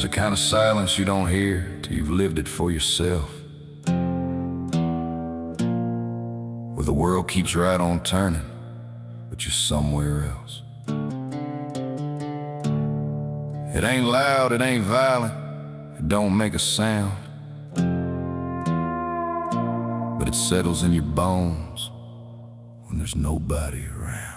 There's a kind of silence you don't hear till you've lived it for yourself, where the world keeps right on turning, but you're somewhere else. It ain't loud, it ain't violent, it don't make a sound, but it settles in your bones when there's nobody around.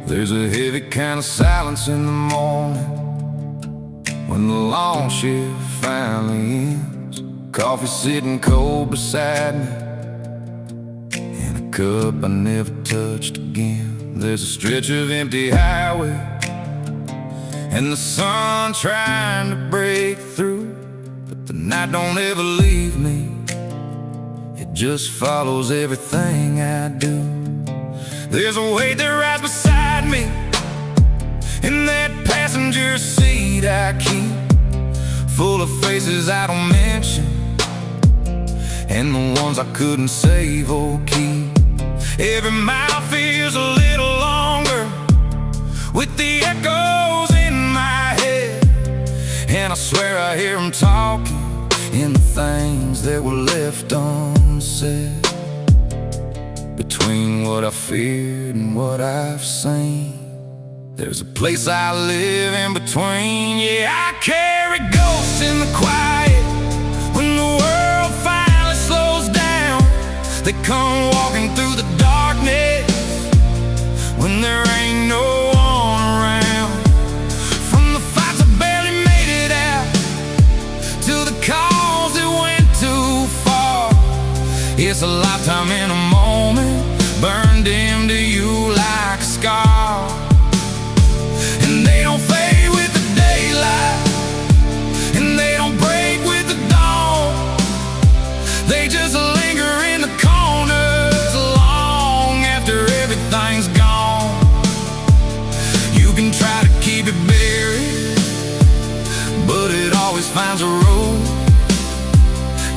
There's a heavy kind of silence in the morning when the long shift finally ends. Coffee sitting cold beside me in a cup I never touched again. There's a stretch of empty highway and the sun trying to break through, but the night don't ever leave me. It just follows everything I do. There's a weight that rides beside me in that passenger seat I keep, full of faces I don't mention and the ones I couldn't save or keep. Every mile feels a little longer with the echoes in my head, and I swear I hear them talking in the things that were left unsaid. Between what I feared and what I've seen, there's a place I live in between. Yeah, I carry ghosts in the quiet. When the world finally slows down, they come walking through the darkness when there ain't no one around. From the fights I barely made it out to the calls that went too far, it's a lifetime in a moment, burned into you like a scar. And they don't fade with the daylight, and they don't break with the dawn. They just linger in the corners long after everything's gone. You can try to keep it buried, but it always finds a road.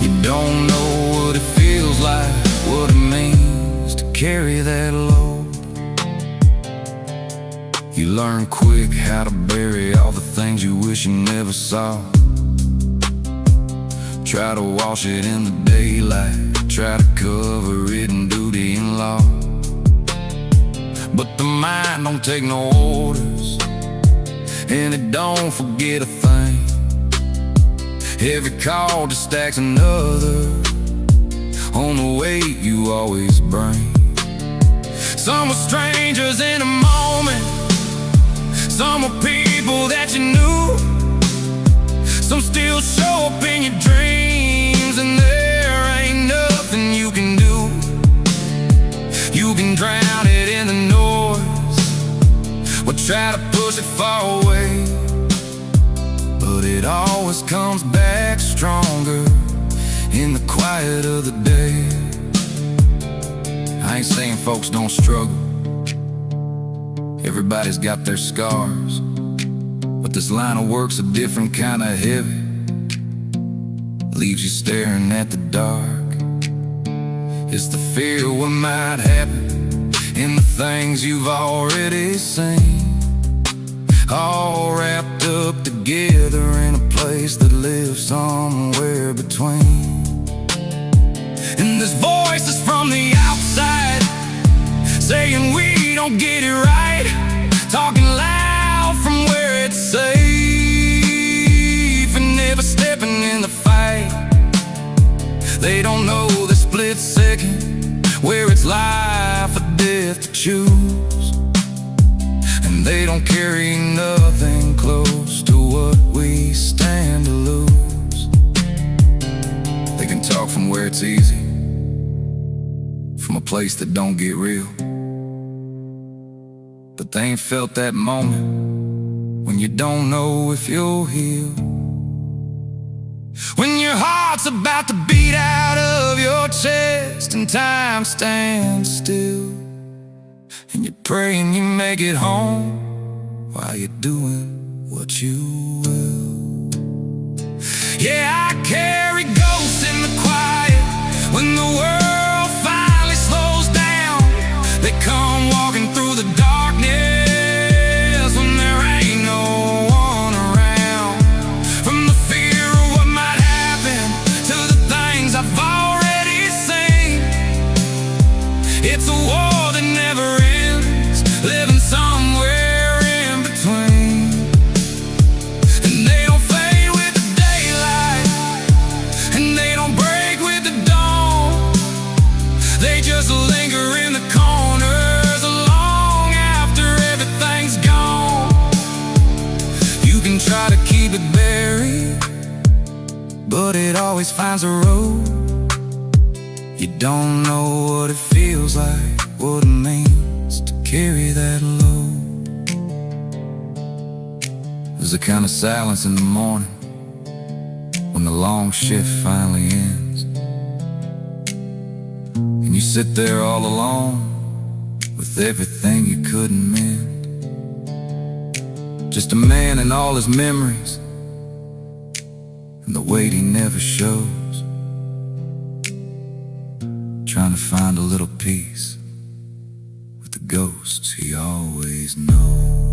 You don't know what it feels like, what it means to carry that load. You learn quick how to bury all the things you wish you never saw. Try to wash it in the daylight, try to cover it in duty and law. But the mind don't take no orders, and it don't forget a thing. Every call just stacks another on the weight you always bring. Some were strangers in a moment, some were people that you knew, some still show up in your dreams, and there ain't nothing you can do. You can drown it in the noise or try to push it far away, but it always comes back stronger in the quiet of the day. I ain't saying folks don't struggle, everybody's got their scars, but this line of work's a different kind of heavy, leaves you staring at the dark. It's the fear of what might happen in the things you've already seen, all wrapped up together in a place that lives somewhere between. And this voice is from the outside, saying we don't get it right, talking loud from where it's safe, and never stepping in the fight. They don't know the split second where it's life or death to choose, and they don't carry nothing close to what we stand to lose. They can talk from where it's easy, from a place that don't get real, but they ain't felt that moment when you don't know if you'll heal. When your heart's about to beat out of your chest and time stands still, and you're praying you make it home while you're doing what you will. Yeah, I carry ghosts in the quiet. When the world finally slows down, they come keep it buried, but it always finds a road. You don't know what it feels like, what it means to carry that load. There's a kind of silence in the morning when the long shift finally ends, and you sit there all alone with everything you couldn't mend. Just a man and all his memories, and the weight he never shows, trying to find a little peace with the ghosts he always knows.